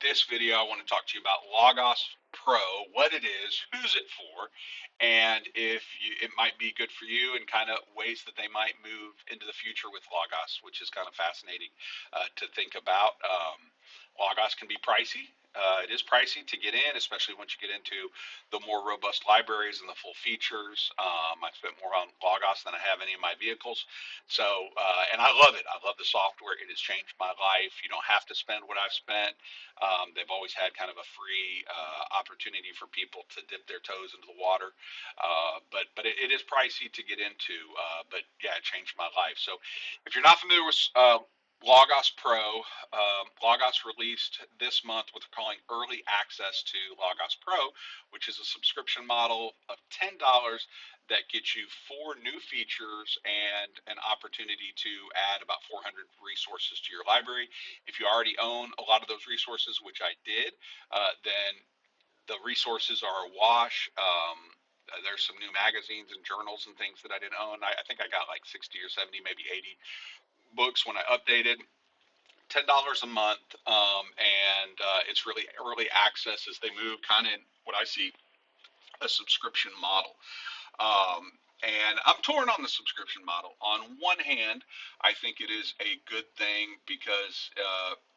this video, I want to talk to you about Logos Pro, what it is, who's it for, and if it might be good for you, and kind of ways that they might move into the future with Logos, which is kind of fascinating to think about. Logos can be pricey. It is pricey to get in, especially once you get into the more robust libraries and the full features. I spent more on Logos than I have any of my vehicles. So, and I love it. I love the software. It has changed my life. You don't have to spend what I've spent. They've always had kind of a free opportunity for people to dip their toes into the water. But it is pricey to get into. But yeah, it changed my life. So if you're not familiar with Logos Pro, Logos released this month what they're calling early access to Logos Pro, which is a subscription model of $10 that gets you 4 new features and an opportunity to add about 400 resources to your library. If you already own a lot of those resources, which I did, then the resources are a wash. There's some new magazines and journals and things that I didn't own. I think I got like 60 or 70, maybe 80 books when I updated. $10 a month, and it's really early access as they move kind of in what I see a subscription model. And I'm torn on the subscription model. On one hand, I think it is a good thing because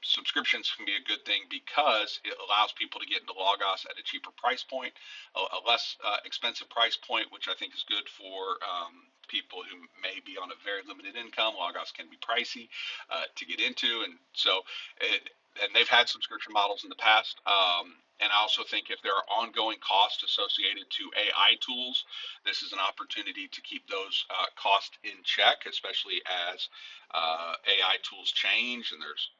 subscriptions can be a good thing because it allows people to get into Logos at a cheaper price point, a less expensive price point, which I think is good for people who may be on a very limited income. Logos can be pricey to get into, and so and they've had subscription models in the past. And I also think if there are ongoing costs associated to AI tools, this is an opportunity to keep those costs in check, especially as AI tools change and there's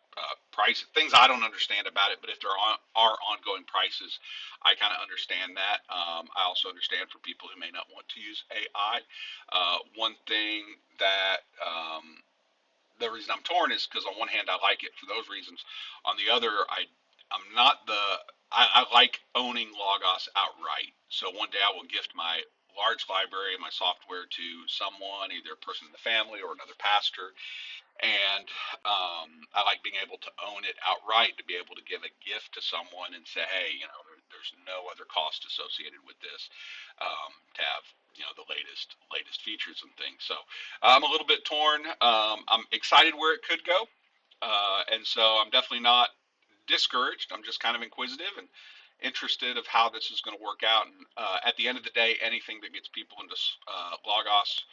price things I don't understand about it. But if there are ongoing prices, I kind of understand that. I also understand for people who may not want to use AI. One thing that the reason I'm torn is because on one hand I like it for those reasons. On the other, I'm not the I like owning Logos outright. So one day I will gift my large library and my software to someone, either a person in the family or another pastor. And I like being able to own it outright, to be able to give a gift to someone and say, hey, there's no other cost associated with this, to have the latest features and things. So I'm a little bit torn. I'm excited where it could go, and so I'm definitely not discouraged. I'm just kind of inquisitive and interested of how this is going to work out. And at the end of the day, anything that gets people into Logos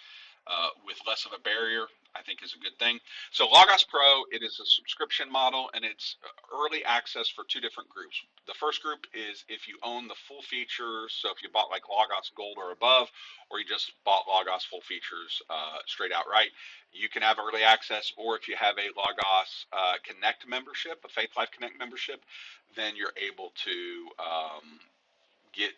with less of a barrier, I think is a good thing. So Logos Pro, it is a subscription model, and it's early access for 2 different groups. The first group is if you own the full features. So if you bought like Logos Gold or above, or you just bought Logos full features straight outright, you can have early access. Or if you have a Logos Connect membership, a Faith Life Connect membership, then you're able to get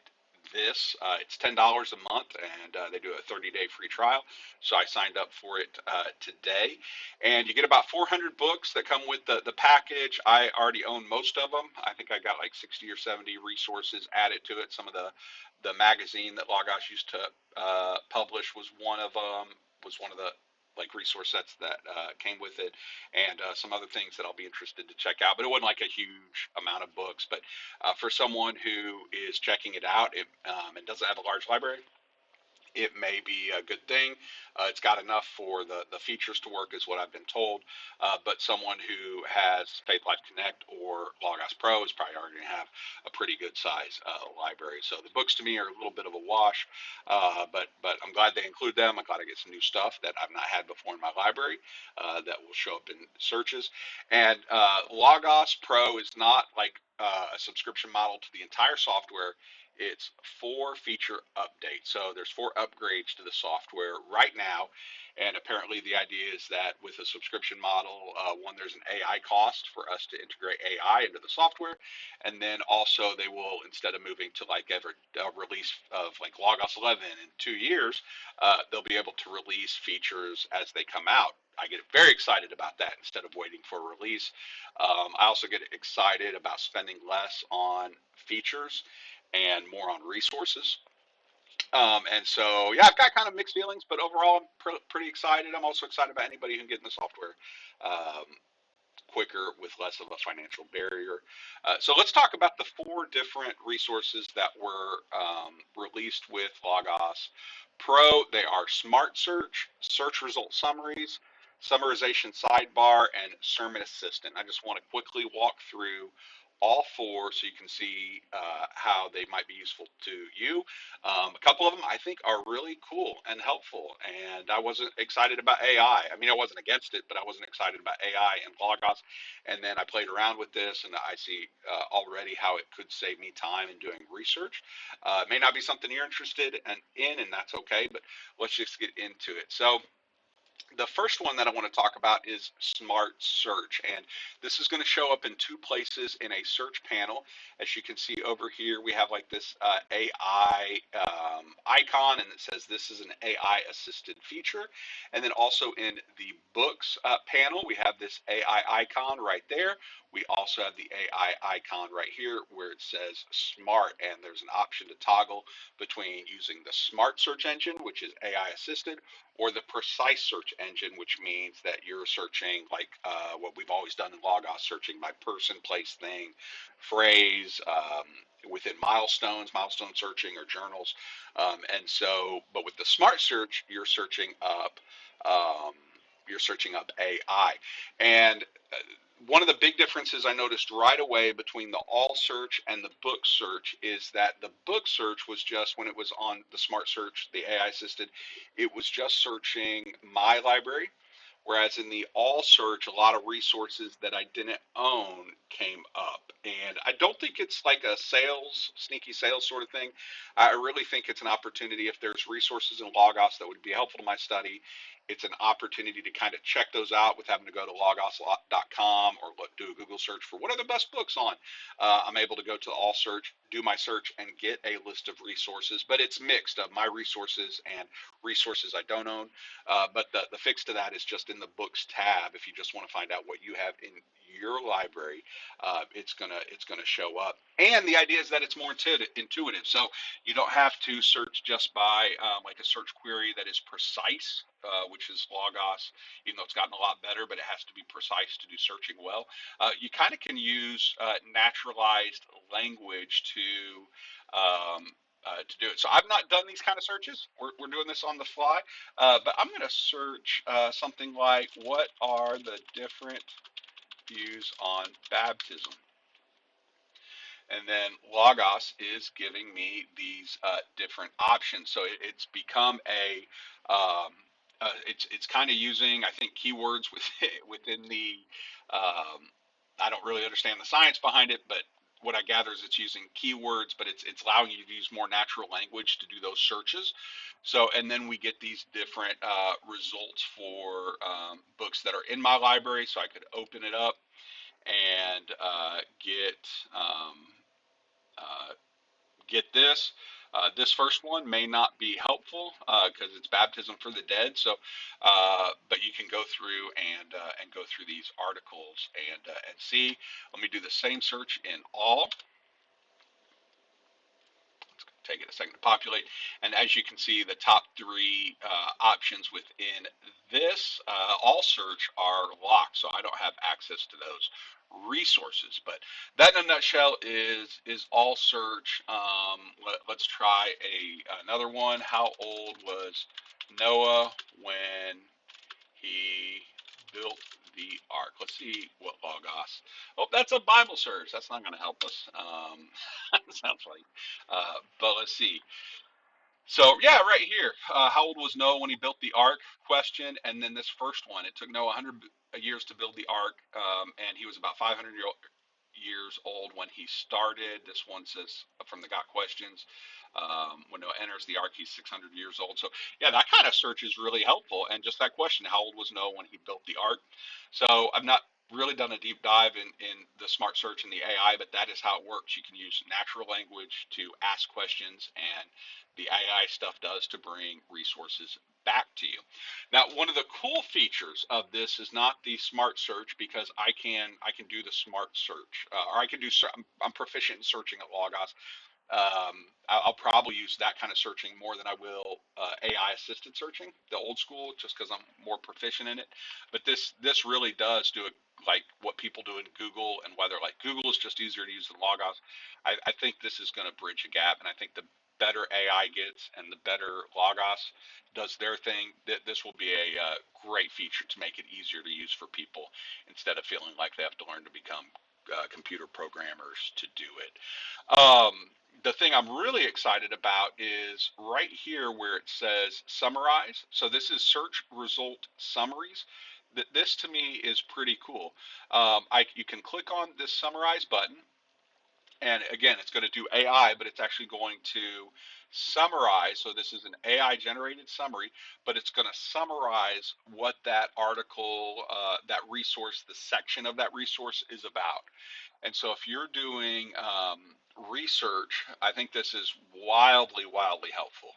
this. It's $10 a month, and they do a 30-day free trial. So I signed up for it today, and you get about 400 books that come with the package. I already own most of them. I think I got like 60 or 70 resources added to it. Some of the magazine that Logos used to publish was one of them. Was one of the like resource sets that came with it, and some other things that I'll be interested to check out. But it wasn't like a huge amount of books. But for someone who is checking it out and doesn't have a large library, it may be a good thing. It's got enough for the features to work, is what I've been told. But someone who has Faith Life Connect or Logos Pro is probably already going to have a pretty good size library. So the books to me are a little bit of a wash, but I'm glad they include them. I'm glad I get some new stuff that I've not had before in my library that will show up in searches. And Logos Pro is not like a subscription model to the entire software. It's 4 feature updates. So there's 4 upgrades to the software right now. And apparently the idea is that with a subscription model, one, there's an AI cost for us to integrate AI into the software. And then also they will, instead of moving to like every release of like Logos 11 in 2 years, they'll be able to release features as they come out. I get very excited about that instead of waiting for a release. I also get excited about spending less on features and more on resources. And so, yeah, I've got kind of mixed feelings, but overall, I'm pretty excited. I'm also excited about anybody who can get in the software. Um, quicker with less of a financial barrier. So let's talk about the four different resources that were released with Logos Pro. They are Smart Search, Search Result Summaries, Summarization Sidebar, and Sermon Assistant. I just want to quickly walk through all four so you can see how they might be useful to you. A couple of them I think are really cool and helpful, and I wasn't excited about AI. I mean, I wasn't against it, but I wasn't excited about AI and Logos. And then I played around with this, and I see already how it could save me time in doing research. It may not be something you're interested in, and that's okay, but let's just get into it. So the first one that I want to talk about is Smart Search, and this is going to show up in two places in a search panel. As you can see over here, we have like this AI icon, and it says this is an AI assisted feature. And then also in the books panel, we have this AI icon right there. We also have the AI icon right here where it says Smart, and there's an option to toggle between using the Smart Search Engine, which is AI assisted, or the precise search engine, which means that you're searching like what we've always done in Logos, searching by person, place, thing, phrase, within milestone searching or journals. And so, but with the smart search, um, you're searching up AI. And one of the big differences I noticed right away between the all search and the book search is that the book search was just when it was on the smart search, the AI assisted, it was just searching my library. Whereas in the all search, a lot of resources that I didn't own came up. And I don't think it's like a sneaky sales sort of thing. I really think it's an opportunity. If there's resources in Logos that would be helpful to my study, it's an opportunity to kind of check those out with having to go to logos.com or do a Google search for what are the best books on. I'm able to go to all search, do my search, and get a list of resources. But it's mixed of my resources and resources I don't own. But the fix to that is just in the books tab. If you just want to find out what you have in your library, it's gonna show up. And the idea is that it's more intuitive. So you don't have to search just by like a search query that is precise, which is Logos, even though it's gotten a lot better, but it has to be precise to do searching well. You kind of can use naturalized language to do it. So I've not done these kind of searches. We're doing this on the fly, but I'm going to search something like, what are the different views on baptism? And then Logos is giving me these different options. So it's become it's kind of using, I think, keywords within the. I don't really understand the science behind it, but what I gather is it's using keywords, but it's allowing you to use more natural language to do those searches. So, and then we get these different results for books that are in my library. So I could open it up and uh, get this. This first one may not be helpful because it's baptism for the dead. So, but you can go through and go through these articles and see. Let me do the same search in all. Take it a second to populate. And as you can see, the top three options within this all search are locked, so I don't have access to those resources. But that in a nutshell is all search. Let's try another one. How old was Noah when he built the ark? Let's see what Logos. Oh, that's a Bible search. That's not going to help us. Sounds like. But let's see. So yeah, right here. How old was Noah when he built the ark? Question. And then this first one. It took Noah 100 years to build the ark, and he was about 500 years old when he started. This one says from the Got Questions. When Noah enters the ark, he's 600 years old. So yeah, that kind of search is really helpful. And just that question: how old was Noah when he built the ark? So I've not really done a deep dive in the smart search and the AI, but that is how it works. You can use natural language to ask questions, and the AI stuff does to bring resources back to you. Now, one of the cool features of this is not the smart search, because I can do the smart search, or I can do. I'm proficient in searching at Logos. I'll probably use that kind of searching more than I will AI assisted searching, the old school, just because I'm more proficient in it. But this really does do a like what people do in Google, and whether like Google is just easier to use than Logos. I think this is going to bridge a gap, and I think the better AI gets and the better Logos does their thing, that this will be a great feature to make it easier to use for people instead of feeling like they have to learn to become computer programmers to do it. The thing I'm really excited about is right here where it says summarize. So this is search result summaries. This to me is pretty cool. You can click on this summarize button, and again, it's going to do AI, but it's actually going to summarize. So this is an AI generated summary, but it's going to summarize what that article, that resource, the section of that resource is about. And so if you're doing research, I think this is wildly, wildly helpful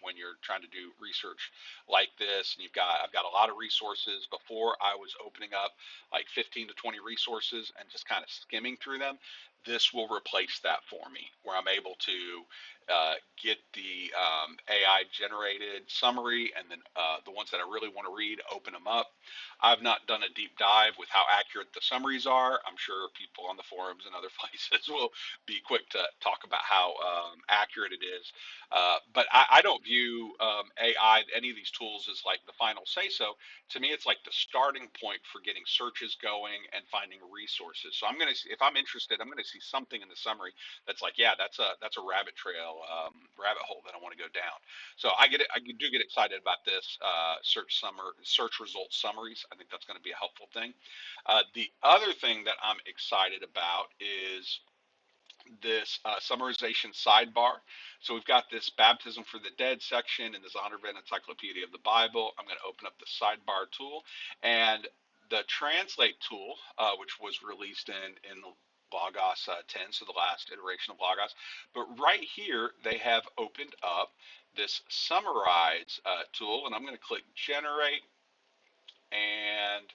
when you're trying to do research like this. And I've got a lot of resources. Before I was opening up like 15 to 20 resources and just kind of skimming through them. This will replace that for me, where I'm able to get the AI generated summary, and then the ones that I really want to read, open them up. I've not done a deep dive with how accurate the summaries are. I'm sure people on the forums and other places will be quick to talk about how accurate it is. But I don't view AI, any of these tools, as like the final say so. To me, it's like the starting point for getting searches going and finding resources. So I'm going to, if I'm interested, I'm going to see something in the summary that's like, yeah, that's a rabbit trail, rabbit hole that I want to go down. So I do get excited about this search results summaries. I think that's going to be a helpful thing. The other thing that I'm excited about is this summarization sidebar. So we've got this baptism for the dead section in the Zondervan Encyclopedia of the Bible. I'm going to open up the sidebar tool, and the translate tool, which was released in Logos 10, so the last iteration of Logos. But right here, they have opened up this summarize tool, and I'm going to click generate, and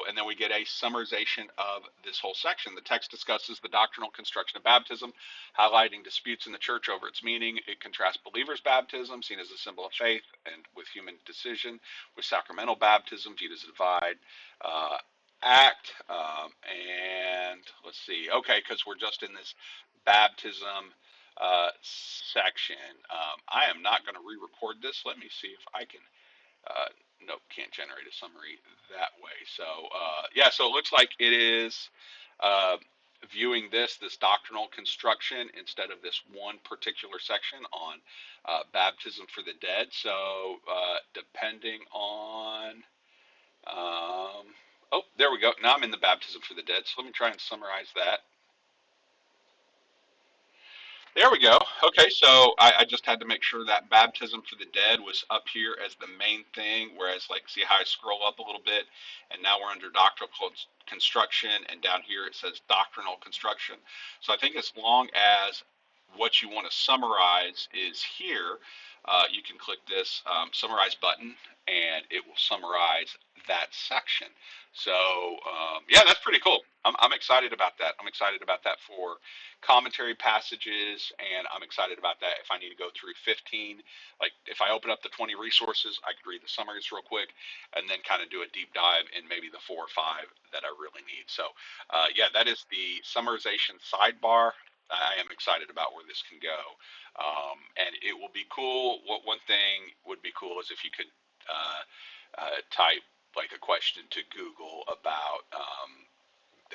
and then we get a summarization of this whole section. The text discusses the doctrinal construction of baptism, highlighting disputes in the church over its meaning. It contrasts believers' baptism, seen as a symbol of faith and with human decision, with sacramental baptism, viewed as a divine act. And let's see, okay, because we're just in this baptism section. I am not going to re-record this. Let me see if I can. Nope, can't generate a summary that way. So yeah, so it looks like it is uh, viewing this doctrinal construction instead of this one particular section on baptism for the dead. So depending on, oh, there we go. Now I'm in the baptism for the dead. So let me try and summarize that. There we go. Okay, so I just had to make sure that baptism for the dead was up here as the main thing, whereas like see how I scroll up a little bit, and now we're under doctrinal construction, and down here it says doctrinal construction. So I think as long as what you want to summarize is here, you can click this summarize button, and it will summarize that section. So yeah, that's pretty cool. I'm excited about that. I'm excited about that for commentary passages, and I'm excited about that if I need to go through 15. Like if I open up the 20 resources, I could read the summaries real quick and then kind of do a deep dive in maybe the 4 or 5 that I really need. So yeah, that is the summarization sidebar. I am excited about where this can go. And it will be cool. One thing would be cool is if you could type like a question to Google about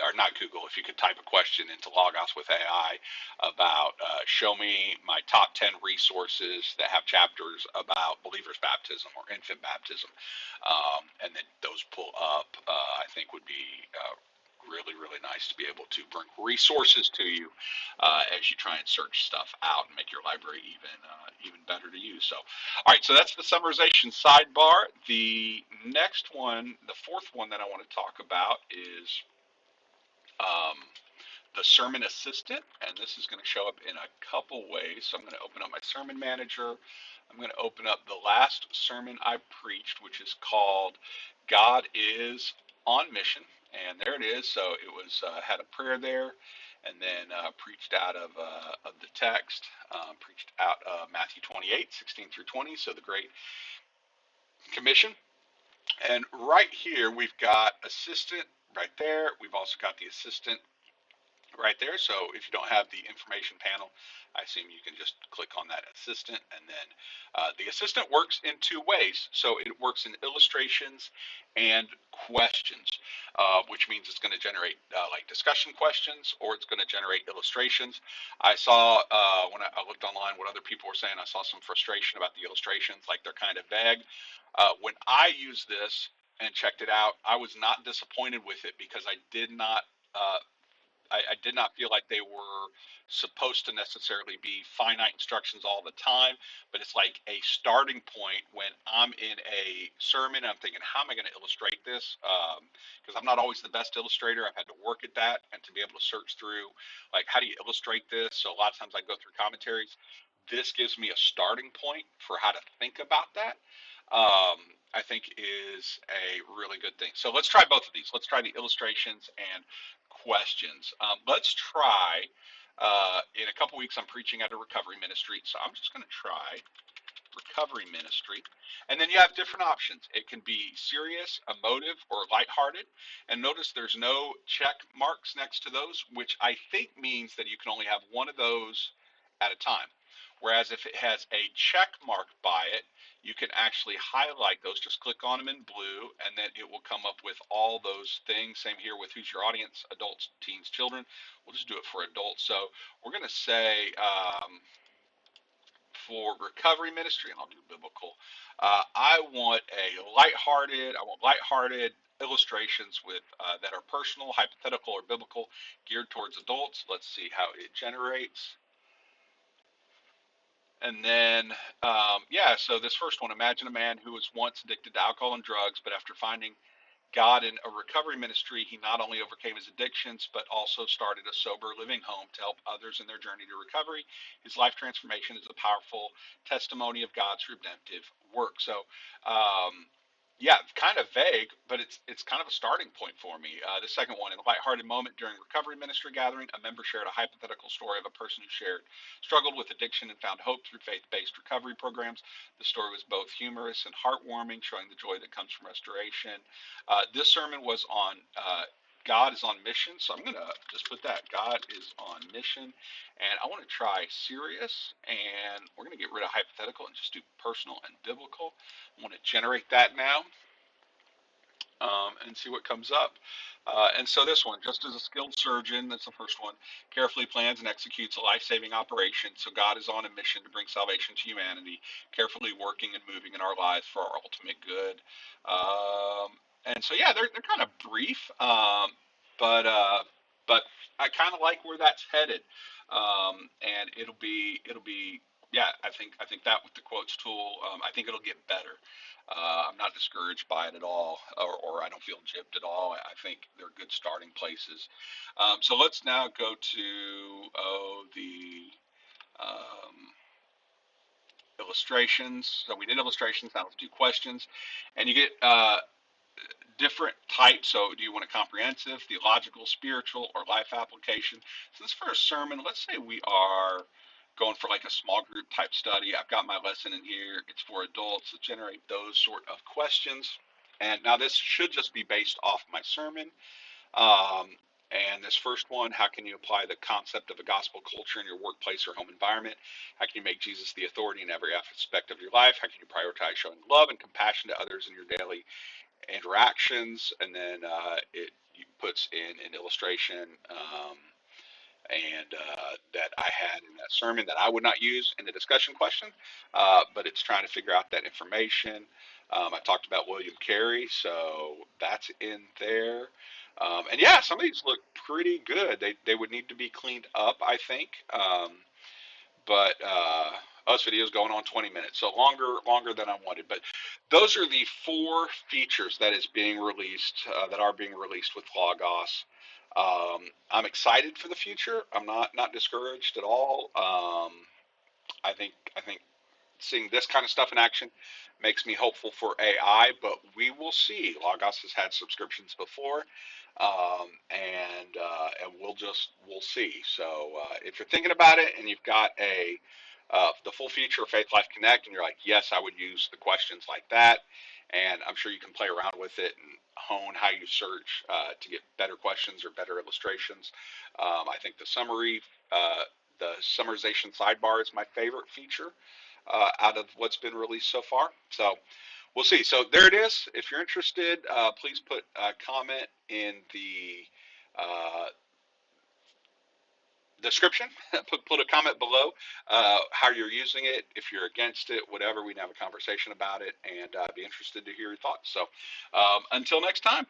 or not Google, if you could type a question into Logos with AI about show me my top 10 resources that have chapters about believers' baptism or infant baptism, and then those pull up, I think would be really, really nice to be able to bring resources to you as you try and search stuff out and make your library even better to use. So, all right, so that's the summarization sidebar. The next one, the fourth one that I want to talk about is um, the sermon assistant, and this is going to show up in a couple ways. So I'm going to open up my sermon manager. I'm going to open up the last sermon I preached, which is called God is on Mission, and there it is. So it was had a prayer there, and then preached out of the text, preached out Matthew 28:16 through 20. So the Great Commission. And right here, we've got assistant right there. We've also got the assistant right there. So if you don't have the information panel, I assume you can just click on that assistant. And then the assistant works in two ways. So it works in illustrations and questions, which means it's going to generate like discussion questions, or it's going to generate illustrations. I saw when I looked online what other people were saying, I saw some frustration about the illustrations, like they're kind of vague. When I used this and checked it out, I was not disappointed with it because uh, I did not feel like they were supposed to necessarily be finite instructions all the time, but it's like a starting point when I'm in a sermon. I'm thinking, how am I going to illustrate this? Because I'm not always the best illustrator. I've had to work at that, and to be able to search through, like, how do you illustrate this? So a lot of times I go through commentaries. This gives me a starting point for how to think about that. I think is a really good thing. So let's try both of these. Let's try the illustrations and questions. Let's try. In a couple weeks, I'm preaching at a recovery ministry, so I'm just going to try recovery ministry. And then you have different options. It can be serious, emotive, or lighthearted. And notice there's no check marks next to those, which I think means that you can only have one of those at a time. Whereas if it has a check mark by it, you can actually highlight those. Just click on them in blue, and then it will come up with all those things. Same here with who's your audience, adults, teens, children. We'll just do it for adults. So we're going to say, for recovery ministry, and I'll do biblical. I want lighthearted illustrations with that are personal, hypothetical, or biblical, geared towards adults. Let's see how it generates. And then, yeah, so this first one, imagine a man who was once addicted to alcohol and drugs, but after finding God in a recovery ministry, he not only overcame his addictions, but also started a sober living home to help others in their journey to recovery. His life transformation is a powerful testimony of God's redemptive work. So, yeah, kind of vague, but it's kind of a starting point for me. The second one, in a lighthearted moment during recovery ministry gathering, a member shared a hypothetical story of a person who struggled with addiction and found hope through faith-based recovery programs. The story was both humorous and heartwarming, showing the joy that comes from restoration. This sermon was on God is on mission, so I'm gonna just put that God is on mission, and I want to try serious, and we're gonna get rid of hypothetical and just do personal and biblical. I want to generate that now, and see what comes up. And so this one, just as a skilled surgeon, that's the first one, carefully plans and executes a life-saving operation. So God is on a mission to bring salvation to humanity, carefully working and moving in our lives for our ultimate good. And so yeah, they're kind of brief, but I kind of like where that's headed. And it'll be yeah, I think that with the quotes tool, I think it'll get better. I'm not discouraged by it at all, or I don't feel gypped at all. I think they're good starting places. So let's now go to the um, illustrations. So we did illustrations. Now let's do questions, and you get different types. So do you want a comprehensive, theological, spiritual, or life application? So this first sermon, let's say we are going for like a small group type study. I've got my lesson in here. It's for adults to generate those sort of questions. And now this should just be based off my sermon. Um, and this first one, how can you apply the concept of a gospel culture in your workplace or home environment? How can you make Jesus the authority in every aspect of your life? How can you prioritize showing love and compassion to others in your daily interactions? And then it puts in an illustration, and that I had in that sermon that I would not use in the discussion question, but it's trying to figure out that information. I talked about William Carey, so that's in there. And yeah, some of these look pretty good. They would need to be cleaned up, I think. But us videos going on 20 minutes, so longer than I wanted. But those are the four features that is being released, that are being released with Logos. I'm excited for the future. I'm not discouraged at all. I think seeing this kind of stuff in action makes me hopeful for AI, but we will see. Logos has had subscriptions before, and we'll see. So if you're thinking about it and you've got a the full feature of Faith Life Connect, and you're like, yes, I would use the questions like that. And I'm sure you can play around with it and hone how you search to get better questions or better illustrations. I think the summarization sidebar is my favorite feature out of what's been released so far. So we'll see. So there it is. If you're interested, please put a comment in the description. Put a comment below how you're using it. If you're against it, whatever, we can have a conversation about it, and be interested to hear your thoughts. So until next time.